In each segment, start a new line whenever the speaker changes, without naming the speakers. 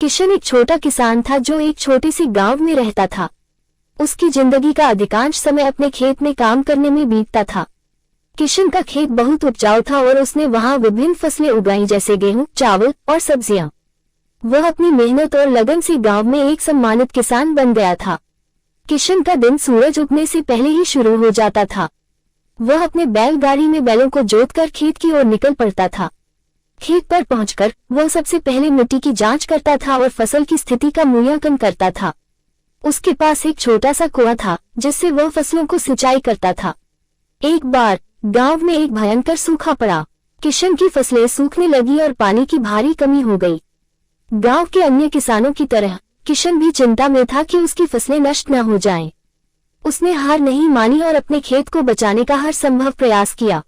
किशन एक छोटा किसान था जो एक छोटी सी गांव में रहता था। उसकी जिंदगी का अधिकांश समय अपने खेत में काम करने में बीतता था। किशन का खेत बहुत उपजाऊ था और उसने वहां विभिन्न फसलें उगाई जैसे गेहूं, चावल और सब्जियां। वह अपनी मेहनत और लगन से गांव में एक सम्मानित किसान बन गया था। किशन का दिन सूरज उगने से पहले ही शुरू हो जाता था। वह अपने बैलगाड़ी में बैलों को जोतकर खेत की ओर निकल पड़ता था। खेत पर पहुंचकर वह सबसे पहले मिट्टी की जांच करता था और फसल की स्थिति का मूल्यांकन करता था। उसके पास एक छोटा सा कुआं था जिससे वह फसलों को सिंचाई करता था। एक बार गांव में एक भयंकर सूखा पड़ा। किशन की फसलें सूखने लगी और पानी की भारी कमी हो गई। गांव के अन्य किसानों की तरह किशन भी चिंता में था कि उसकी फसलें नष्ट न हो जाएं। उसने हार नहीं मानी और अपने खेत को बचाने का हर संभव प्रयास किया।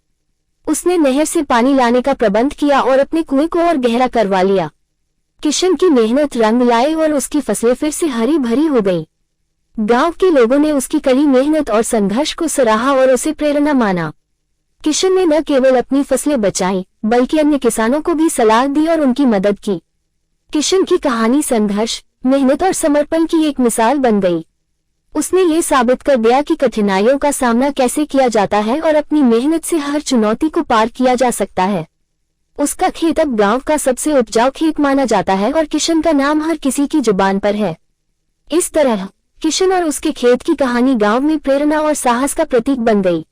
उसने नहर से पानी लाने का प्रबंध किया और अपने कुएं को और गहरा करवा लिया। किशन की मेहनत रंग लाई और उसकी फसलें फिर से हरी भरी हो गई। गांव के लोगों ने उसकी कड़ी मेहनत और संघर्ष को सराहा और उसे प्रेरणा माना। किशन ने न केवल अपनी फसलें बचाई बल्कि अन्य किसानों को भी सलाह दी और उनकी मदद की। किशन की कहानी संघर्ष, मेहनत और समर्पण की एक मिसाल बन गई। उसने ये साबित कर दिया कि कठिनाइयों का सामना कैसे किया जाता है और अपनी मेहनत से हर चुनौती को पार किया जा सकता है। उसका खेत अब गांव का सबसे उपजाऊ खेत माना जाता है और किशन का नाम हर किसी की जुबान पर है। इस तरह किशन और उसके खेत की कहानी गांव में प्रेरणा और साहस का प्रतीक बन गई।